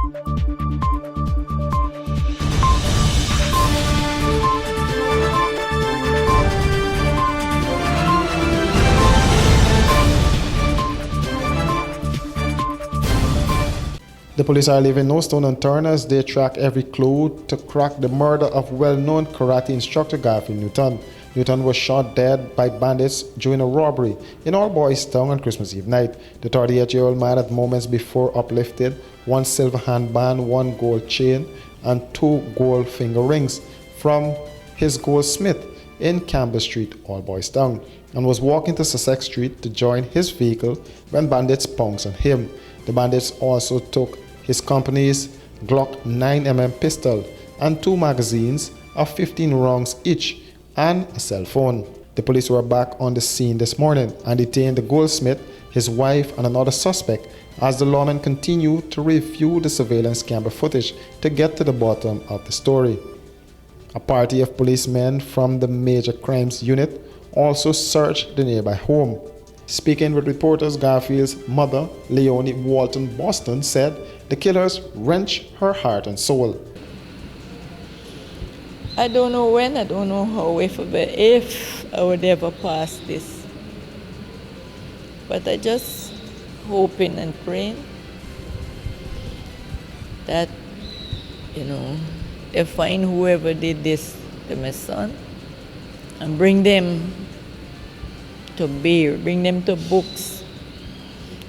The police are leaving no stone unturned as they track every clue to crack the murder of well-known karate instructor Garfield Newton. Newton was shot dead by bandits during a robbery in All Boys Town on Christmas Eve night. The 38-year-old man had moments before uplifted one silver handband, one gold chain, and two gold finger rings from his goldsmith in Campbell Street, All Boys Town, and was walking to Sussex Street to join his vehicle when bandits pounced on him. The bandits also took his company's Glock 9mm pistol and 2 magazines of 15 rounds each and a cell phone. The police were back on the scene this morning and detained the goldsmith, his wife, and another suspect as the lawmen continue to review the surveillance camera footage to get to the bottom of the story. A party of policemen from the Major Crimes Unit also searched the nearby home. Speaking with reporters, Garfield's mother, Leonie Walton Boston, said the killers wrenched her heart and soul. I don't know when, I don't know how, if I would ever pass this. But I just hoping and praying that, they find whoever did this to my son and bring them to bear, bring them to books.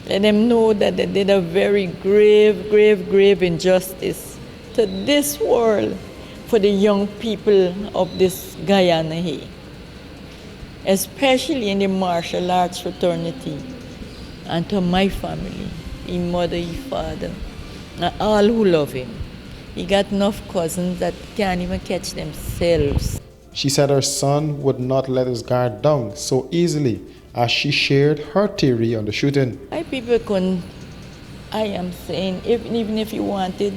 Let them know that they did a very grave injustice to this world for the young people of this Guyana here, especially in the martial arts fraternity, and to my family, his mother, his father, and all who love him. He got enough cousins that can't even catch themselves. She said her son would not let his guard down so easily as she shared her theory on the shooting. I am saying, even if you wanted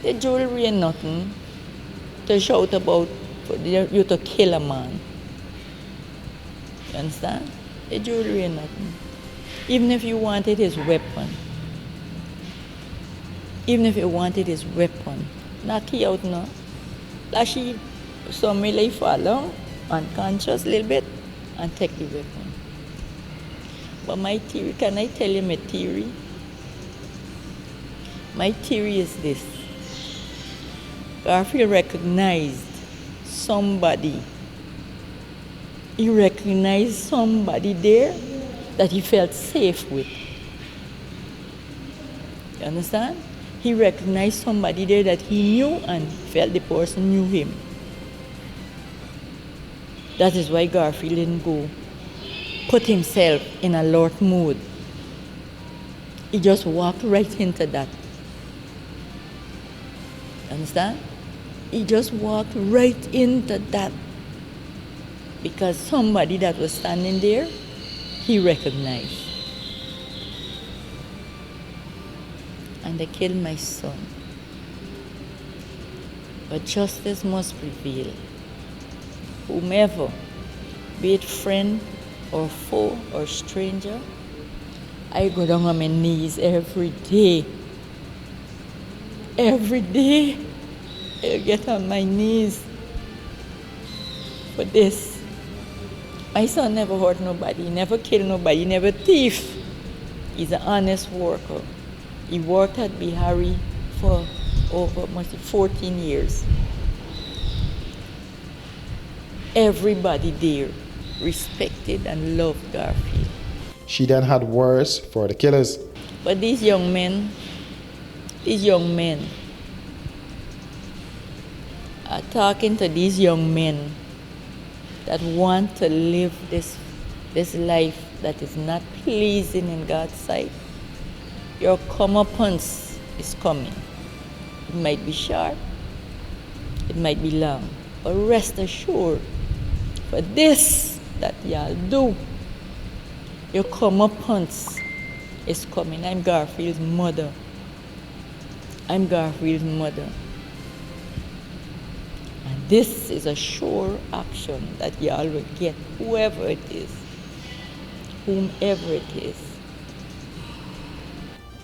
the jewelry and nothing to shout about for you to kill a man. You understand? The jewelry and nothing. Even if you wanted his weapon. Knock you out now. Lashy. Some may lay follow, unconscious a little bit, and take the weapon. But my theory, can I tell you my theory? My theory is this. Garfield recognized somebody. He recognized somebody there that he felt safe with. You understand? He recognized somebody there that he knew and felt the person knew him. That is why Garfield didn't go put himself in an alert mood. He just walked right into that. Understand? He just walked right into that. Because somebody that was standing there, he recognized. And they killed my son. But justice must prevail. Whomever, be it friend or foe or stranger, I go down on my knees every day. Every day, I get on my knees for this. My son never hurt nobody, he never killed nobody, he never thief. He's an honest worker. He worked at Bihari for over 14 years. Everybody there respected and loved Garfield. She then had words for the killers. But these young men are talking to these young men that want to live this life that is not pleasing in God's sight. Your comeuppance is coming. It might be short, it might be long, but rest assured, for this that y'all do, your comeuppance is coming. I'm Garfield's mother. And this is a sure action that y'all will get, whomever it is.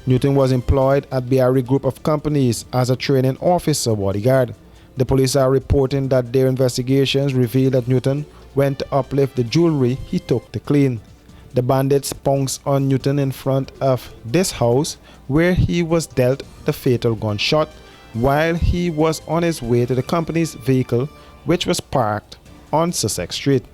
Newton was employed at Biarri Group of Companies as a training officer bodyguard. The police are reporting that their investigations revealed that Newton went to uplift the jewelry he took to clean. The bandits pounced on Newton in front of this house where he was dealt the fatal gunshot while he was on his way to the company's vehicle, which was parked on Sussex Street.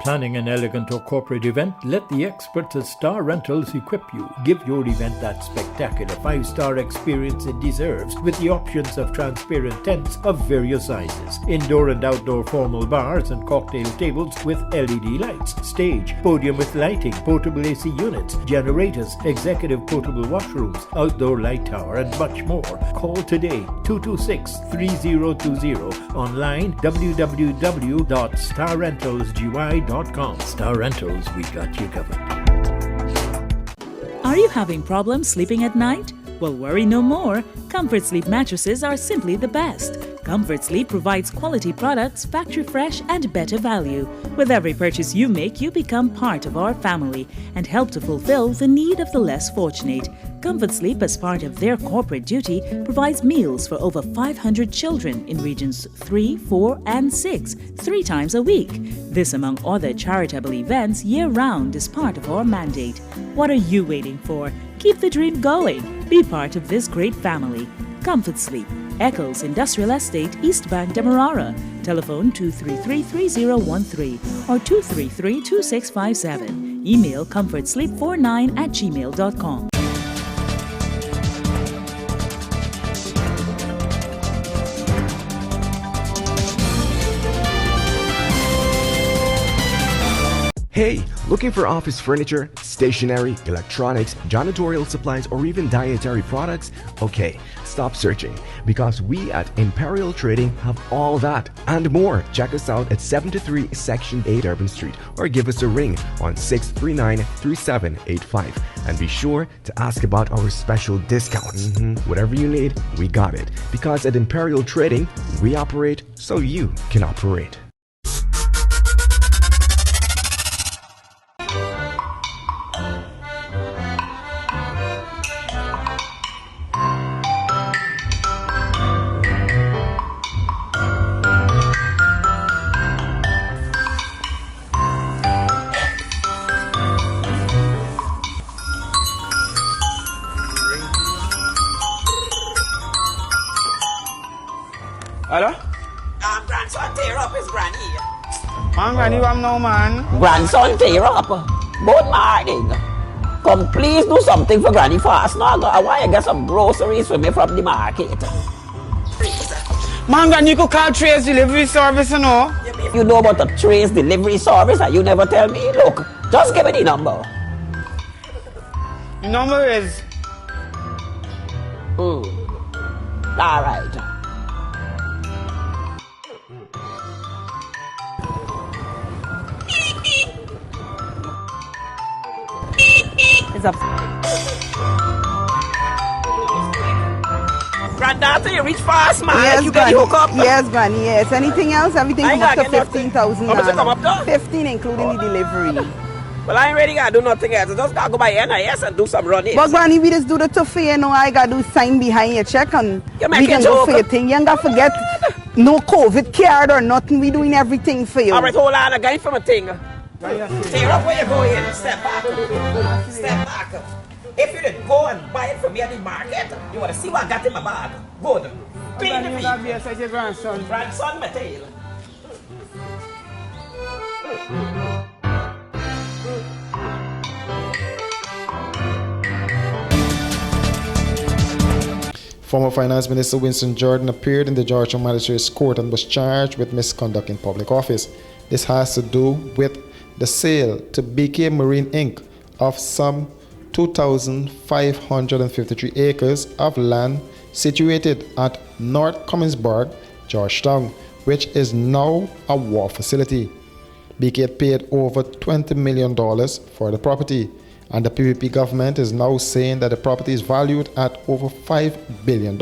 Planning an elegant or corporate event? Let the experts at Star Rentals equip you. Give your event that spectacular 5-star experience it deserves with the options of transparent tents of various sizes, indoor and outdoor formal bars and cocktail tables with LED lights, stage, podium with lighting, portable AC units, generators, executive portable washrooms, outdoor light tower and much more. Call today 226-3020, online www.starrentalsgy.com. Star Rentals, we got you covered. Are you having problems sleeping at night? Well, worry no more. Comfort Sleep mattresses are simply the best. Comfort Sleep provides quality products, factory fresh and better value. With every purchase you make, you become part of our family and help to fulfill the need of the less fortunate. Comfort Sleep, as part of their corporate duty, provides meals for over 500 children in regions 3, 4 and 6, 3 times a week. This, among other charitable events, year-round is part of our mandate. What are you waiting for? Keep the dream going. Be part of this great family. Comfort Sleep, Eccles Industrial Estate, East Bank, Demerara. Telephone 233-3013 or 233-2657. Email comfortsleep49@gmail.com. Hey, looking for office furniture, stationery, electronics, janitorial supplies, or even dietary products? Okay, stop searching, because we at Imperial Trading have all that and more. Check us out at 73 Section 8 Urban Street or give us a ring on 639-3785. And be sure to ask about our special discounts. Whatever you need, we got it. Because at Imperial Trading, we operate so you can operate. Hello? Grandson tear up his granny. Man, granny, I'm no man. Grandson tear up. Both morning. Come please do something for granny fast now. I want to get some groceries for me from the market. Please. Man, granny, you could call Trace Delivery Service, you know? You know about the Trace Delivery Service and you never tell me? Look, just give me the number. The number is... All right. It's up. Granddaughter, you reach fast, man. Yes, You got the hook up. Yes, Granny, yes. Anything else? Everything I come up to ain't got 15,000. How much it come up to? 15, including the delivery. Well, I ain't ready to do nothing else. I just gotta go by NIS and do some running. But Granny, we just do the tough for you, know. I gotta do sign behind your check and You we make can a go joke. for your thing. You ain't gotta forget no COVID card or nothing. We doing everything for you. All right, hold on. I got it from a thing. Tear up where you go in. Step back. Step back. If you didn't go and buy it from me at the market, you want to see what I got in my bag. Good. Clean the You feet. got me as your grandson. Grandson, my tail. Former Finance Minister Winston Jordan appeared in the Georgetown Magistrates Court and was charged with misconduct in public office. This has to do with the sale to BK Marine Inc. of some 2,553 acres of land situated at North Comminsburg, Georgetown, which is now a war facility. BK paid over $20 million for the property, and the PPP government is now saying that the property is valued at over $5 billion.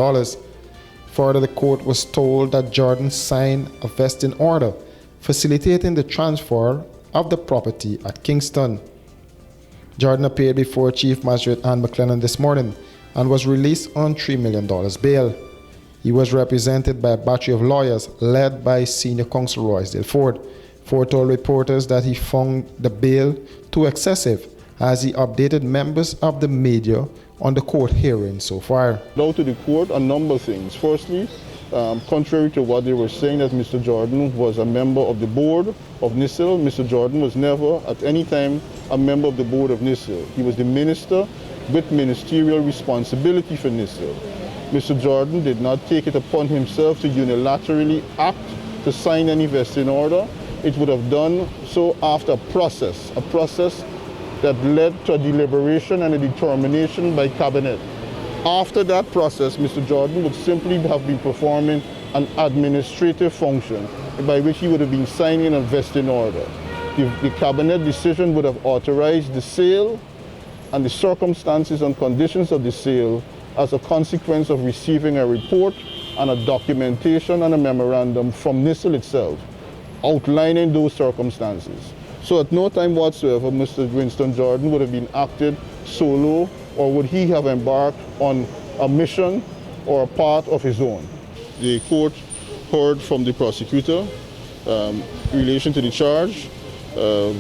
Further, the court was told that Jordan signed a vesting order facilitating the transfer of the property at Kingston. Jordan appeared before Chief Magistrate Ann McLennan this morning and was released on $3 million bail. He was represented by a battery of lawyers led by Senior Counsel Roysdale Ford. Ford told reporters that he found the bail too excessive as he updated members of the media on the court hearing so far. Now to the court, a number of things. Firstly, contrary to what they were saying that Mr. Jordan was a member of the board of NISIL, Mr. Jordan was never at any time a member of the board of NISIL. He was the minister with ministerial responsibility for NISIL. Mr. Jordan did not take it upon himself to unilaterally act to sign any vesting order. It would have done so after a process that led to a deliberation and a determination by cabinet. After that process, Mr. Jordan would simply have been performing an administrative function by which he would have been signing a vesting order. The cabinet decision would have authorized the sale and the circumstances and conditions of the sale as a consequence of receiving a report and a documentation and a memorandum from NISIL itself outlining those circumstances. So at no time whatsoever Mr. Winston Jordan would have been acted solo, or would he have embarked on a mission or a part of his own. The court heard from the prosecutor in relation to the charge.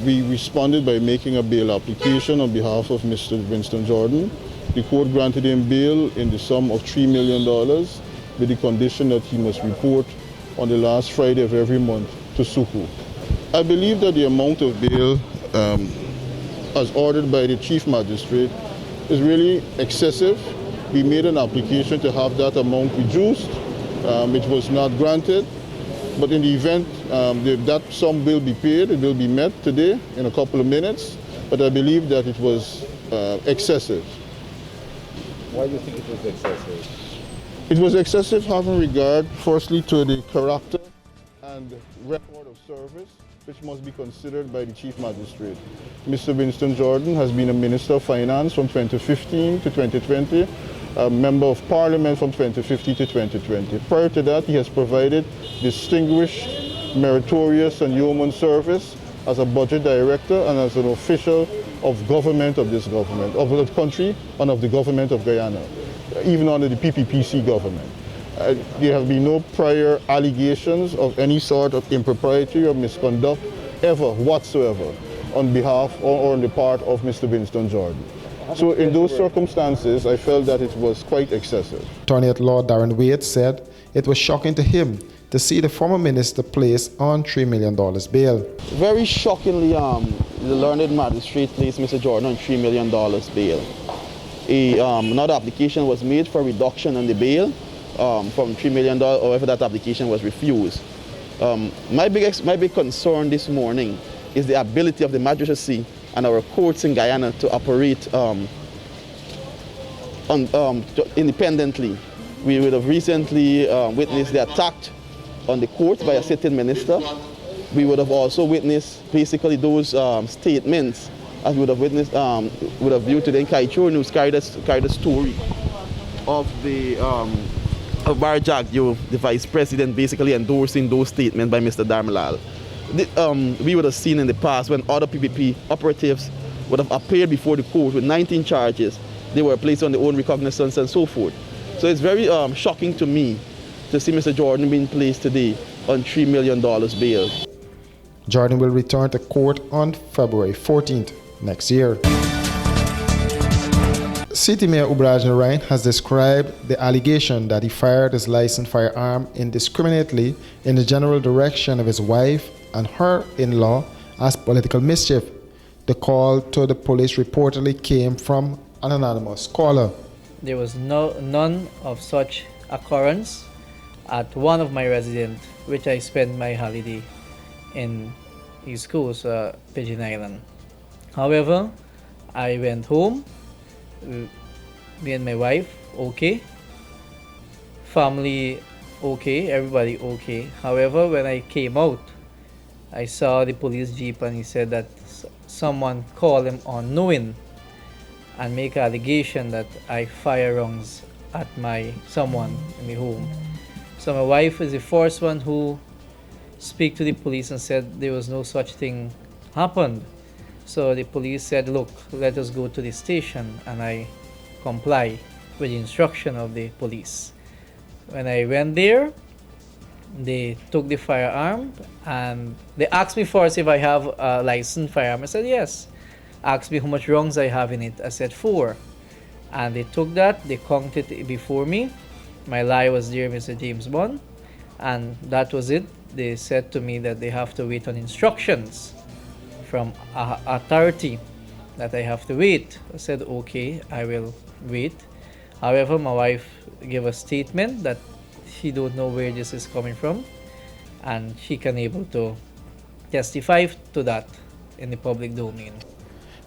We responded by making a bail application on behalf of Mr. Winston Jordan. The court granted him bail in the sum of $3 million with the condition that he must report on the last Friday of every month to Suku. I believe that the amount of bail as ordered by the Chief Magistrate is really excessive. We made an application to have that amount reduced. It was not granted, but in the event that sum will be paid, it will be met today in a couple of minutes, but I believe that it was excessive. Why do you think it was excessive? It was excessive having regard, firstly, to the character and record of service, which must be considered by the Chief Magistrate. Mr. Winston Jordan has been a Minister of Finance from 2015 to 2020, a Member of Parliament from 2015 to 2020. Prior to that, he has provided distinguished, meritorious and yeoman service as a budget director and as an official of government of this government, of the country and of the government of Guyana, even under the PPPC government. There have been no prior allegations of any sort of impropriety or misconduct ever whatsoever on behalf or on the part of Mr. Winston Jordan. So in those circumstances, I felt that it was quite excessive. Attorney at Law Darren Wade said it was shocking to him to see the former minister placed on $3 million bail. Very shockingly, the learned magistrate placed Mr. Jordan on $3 million bail. Another application was made for reduction in the bail from $3 million, however that application was refused. My big concern this morning is the ability of the magistracy and our courts in Guyana to operate independently. We would have recently witnessed the attack on the court by a sitting minister. We would have also witnessed basically those statements as we would have witnessed, would have viewed today in Kaichur News carried a story of the of Barry Jagdeo, the vice president, basically endorsing those statements by Mr. Dharmalal. We would have seen in the past when other PPP operatives would have appeared before the court with 19 charges. They were placed on their own recognizance and so forth. So it's very shocking to me to see Mr. Jordan being placed today on $3 million bail. Jordan will return to court on February 14th next year. City Mayor Ubraj Ryan has described the allegation that he fired his licensed firearm indiscriminately in the general direction of his wife and her in-law as political mischief. The call to the police reportedly came from an anonymous caller. There was none of such occurrence at one of my residents, which I spent my holiday in East Coast, Pigeon Island. However, I went home, me and my wife, okay. Family, okay. Everybody, okay. However, when I came out, I saw the police jeep and he said that someone called him unknowing and make an allegation that I fire rounds at someone in the home. So my wife is the first one who speak to the police and said there was no such thing happened. So the police said, look, let us go to the station, and I comply with the instruction of the police. When I went there, they took the firearm and they asked me first if I have a licensed firearm. I said yes. Asked me how much rounds I have in it. I said 4. And they took that, they counted it before me. My lie was there, Mr. James Bond. And that was it. They said to me that they have to wait on instructions from authority, that I have to wait. I said, okay, I will wait. However, my wife gave a statement that she don't know where this is coming from, and she can able to testify to that in the public domain.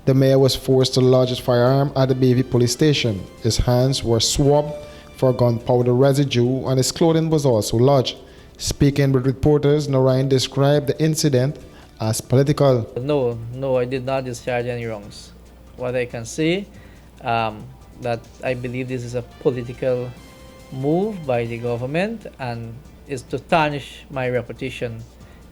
The mayor was forced to lodge his firearm at the Bayview police station. His hands were swabbed for gunpowder residue and his clothing was also lodged. Speaking with reporters, Narayan described the incident as political. No, I did not discharge any wrongs. What I can say, that I believe this is a political move by the government and is to tarnish my reputation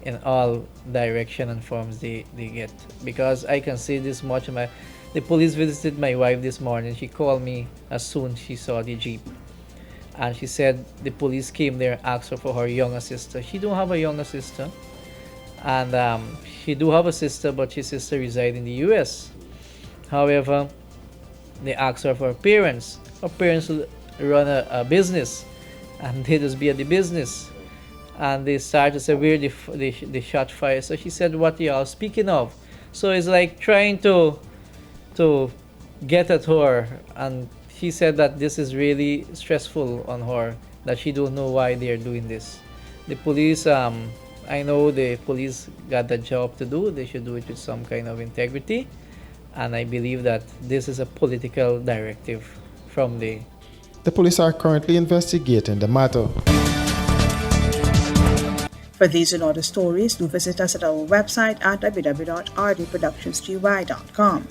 in all direction and forms they get. Because I can say this much, the police visited my wife this morning. She called me as soon as she saw the Jeep. And she said the police came there and asked her for her younger sister. She don't have a younger sister. And she do have a sister, but her sister resides in the US. However, they asked her for her parents. Her parents run a business, and they just be at the business. And they started to say where the shot fired. So she said, what y'all speaking of? So it's like trying to get at her. And she said that this is really stressful on her, that she don't know why they're doing this. The police, I know the police got the job to do. They should do it with some kind of integrity. And I believe that this is a political directive from the... The police are currently investigating the matter. For these and other stories, do visit us at our website at www.rdproductionsgy.com.